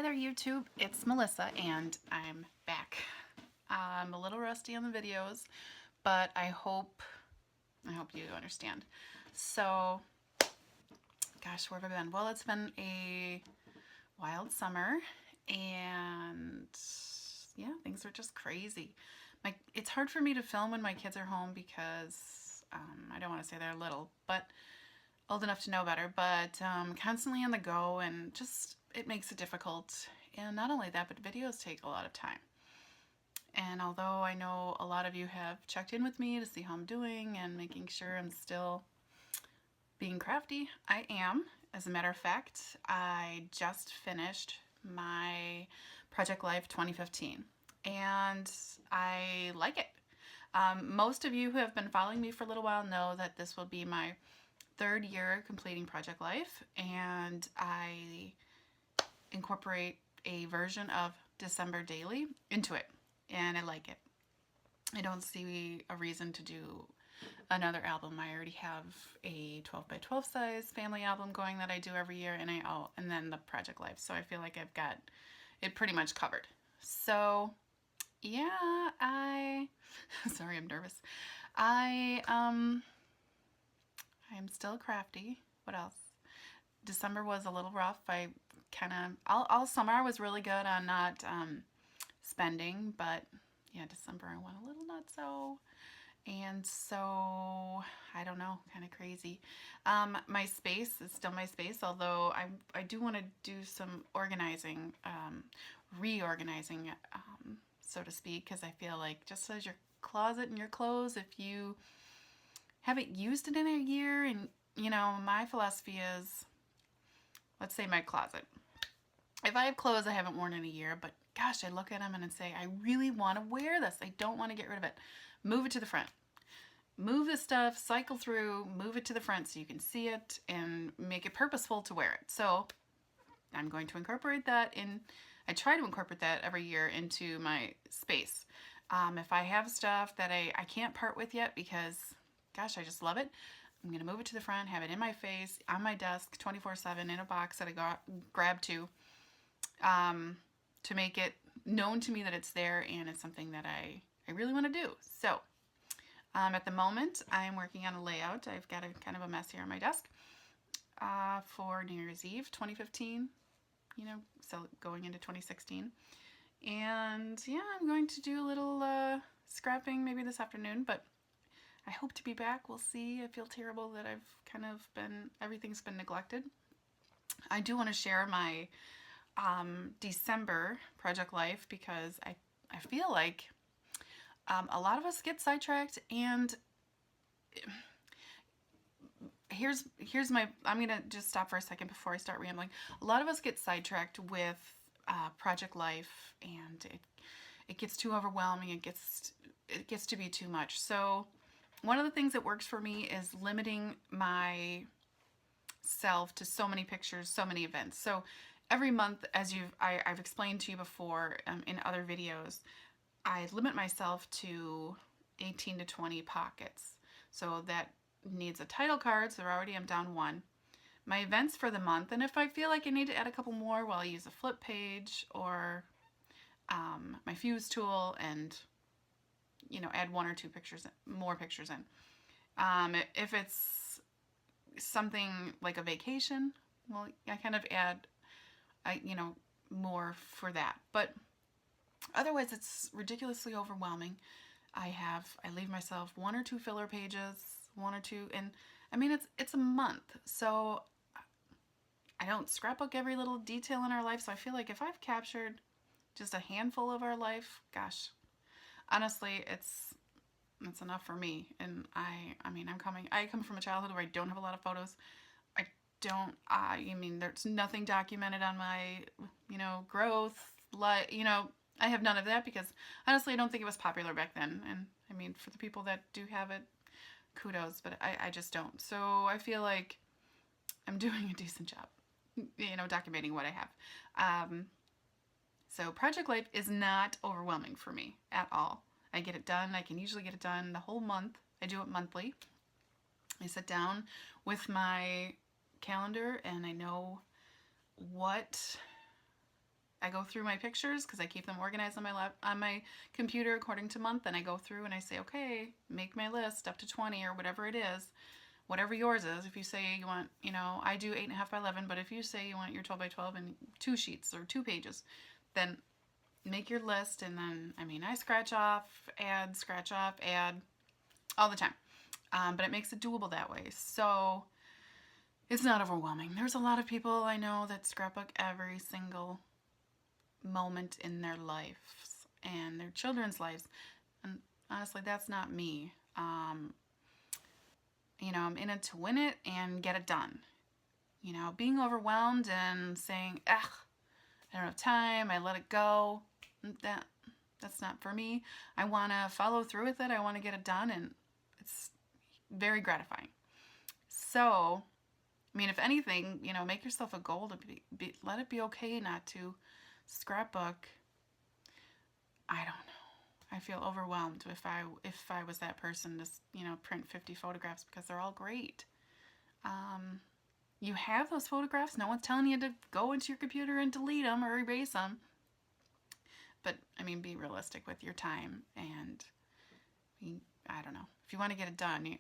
Hi there YouTube, it's Melissa and I'm back. I'm a little rusty on the videos, but I hope you understand. So, gosh, where have I been? Well, it's been a wild summer and yeah, things are just crazy. It's hard for me to film when my kids are home because I don't want to say they're little, but old enough to know better, but constantly on the go, and just it makes it difficult. And not only that, but videos take a lot of time. And although I know a lot of you have checked in with me to see how I'm doing and making sure I'm still being crafty, I am. As a matter of fact, I just finished my Project Life 2015 and I like it. Most of you who have been following me for a little while know that this will be my third year completing Project Life, and I incorporate a version of December daily into it, and I like it. I don't see a reason to do another album. I already have a 12 by 12 size family album going that I do every year, and then the Project Life. So I feel like I've got it pretty much covered. So yeah, sorry, I'm nervous. I'm still crafty. What else? December was a little rough. I kind of all summer I was really good on not spending, but yeah, December I went a little nutso, and so I don't know, kind of crazy. My space is still my space, although I do want to do some organizing, reorganizing, so to speak, because I feel like just as your closet and your clothes, if you haven't used it in a year, and my philosophy is, let's say my closet. If I have clothes I haven't worn in a year, but gosh, I look at them and I say, I really want to wear this. I don't want to get rid of it. Move it to the front. Move the stuff, cycle through, move it to the front so you can see it and make it purposeful to wear it. So I'm going to incorporate that in, I try to incorporate that every year into my space. If I have stuff that I can't part with yet because, gosh, I just love it, I'm going to move it to the front, have it in my face, on my desk, 24/7, in a box that I grab to make it known to me that it's there and it's something that I really want to do. So at the moment, I'm working on a layout. I've got a kind of a mess here on my desk for New Year's Eve 2015, so going into 2016. And yeah, I'm going to do a little scrapping maybe this afternoon, but I hope to be back. We'll see. I feel terrible that I've kind of everything's been neglected. I do want to share my December Project Life because I feel like a lot of us get sidetracked, and here's my, I'm going to just stop for a second before I start rambling. A lot of us get sidetracked with Project Life, and it gets too overwhelming. It gets to be too much. So one of the things that works for me is limiting myself to so many pictures, so many events. So every month, as I've explained to you before in other videos, I limit myself to 18 to 20 pockets. So that needs a title card, so already I'm down one. My events for the month, and if I feel like I need to add a couple more, well, I use a flip page or my fuse tool and add one or two more pictures in. If it's something like a vacation, well, I kind of add more for that. But otherwise, it's ridiculously overwhelming. I leave myself one or two filler pages, one or two, and I mean it's a month, so I don't scrapbook every little detail in our life. So I feel like if I've captured just a handful of our life, gosh, honestly, it's enough for me. And I come from a childhood where I don't have a lot of photos. I mean, there's nothing documented on my, growth, I have none of that because honestly, I don't think it was popular back then. And I mean, for the people that do have it, kudos, but I just don't. So I feel like I'm doing a decent job, documenting what I have. So Project Life is not overwhelming for me at all. I get it done. I can usually get it done the whole month. I do it monthly. I sit down with my calendar and I know what I go through my pictures because I keep them organized on my computer according to month, and I go through and I say, okay, make my list up to 20 or whatever it is, whatever yours is. If you say you want, I do 8.5 by 11, but if you say you want your 12 by 12 and 2 sheets or 2 pages, then make your list. And then, I scratch off, add all the time. But it makes it doable that way. So it's not overwhelming. There's a lot of people I know that scrapbook every single moment in their lives and their children's lives. And honestly, that's not me. I'm in it to win it and get it done. Being overwhelmed and saying, ugh, I don't have time, I let it go, that's not for me. I want to follow through with it. I want to get it done, and it's very gratifying. So, if anything, make yourself a goal to let it be okay not to scrapbook. I don't know. I feel overwhelmed if I was that person to print 50 photographs because they're all great. You have those photographs. No one's telling you to go into your computer and delete them or erase them. But be realistic with your time, and I don't know. If you want to get it done, you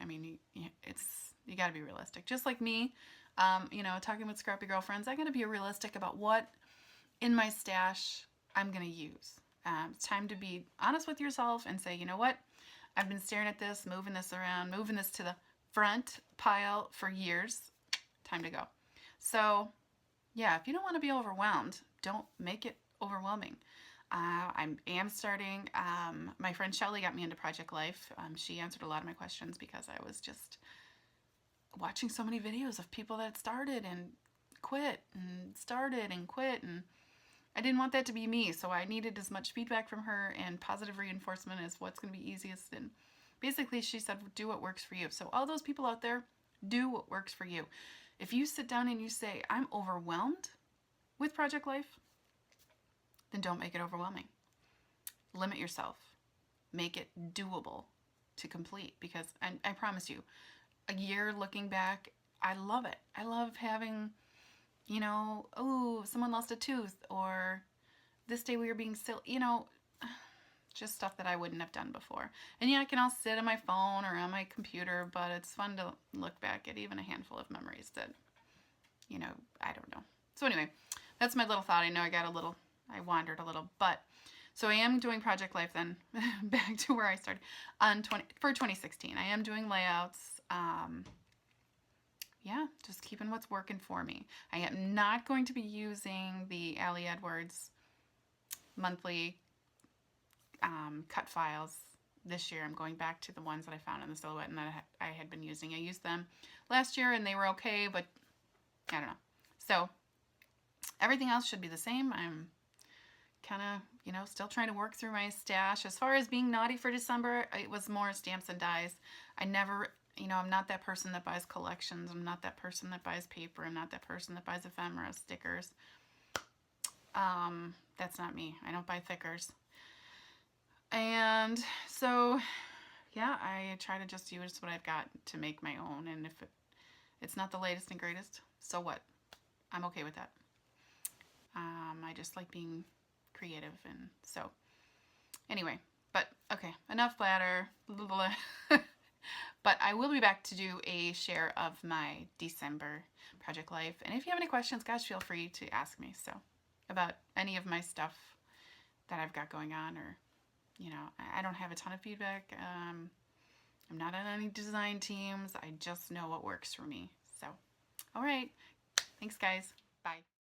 got to be realistic. Just like me, talking with Scrappy Girlfriends, I got to be realistic about what in my stash I'm going to use. It's time to be honest with yourself and say, you know what? I've been staring at this, moving this around, moving this to the front pile for years. Time to go. So, yeah, if you don't want to be overwhelmed, don't make it overwhelming. I am starting. My friend Shelly got me into Project Life. She answered a lot of my questions because I was just watching so many videos of people that started and quit and started and quit, and I didn't want that to be me, so I needed as much feedback from her and positive reinforcement as what's going to be easiest. And basically she said, do what works for you. So all those people out there, do what works for you. If you sit down and you say, I'm overwhelmed with Project Life, then don't make it overwhelming. Limit yourself. Make it doable to complete, because I promise you, a year looking back, I love it. I love having, oh, someone lost a tooth, or this day we were being silly, just stuff that I wouldn't have done before. And yeah, I can all sit on my phone or on my computer, but it's fun to look back at even a handful of memories that, I don't know. So anyway, that's my little thought. I know I wandered a little, but so I am doing Project Life then, back to where I started, for 2016. I am doing layouts. Yeah, just keeping what's working for me. I am not going to be using the Allie Edwards monthly cut files this year. I'm going back to the ones that I found in the silhouette and that I had been using. I used them last year and they were okay, but I don't know. So everything else should be the same. I'm kind of, still trying to work through my stash. As far as being naughty for December, it was more stamps and dies. I never, I'm not that person that buys collections. I'm not that person that buys paper. I'm not that person that buys ephemera, stickers. That's not me. I don't buy thickers. And so, yeah, I try to just use what I've got to make my own. And if it's not the latest and greatest, so what? I'm okay with that. I just like being creative, and so anyway, but okay, enough bladder. But I will be back to do a share of my December Project Life, and if you have any questions, guys, feel free to ask me about any of my stuff that I've got going on, or I don't have a ton of feedback. I'm not on any design teams. I just know what works for me. So all right, thanks guys, bye.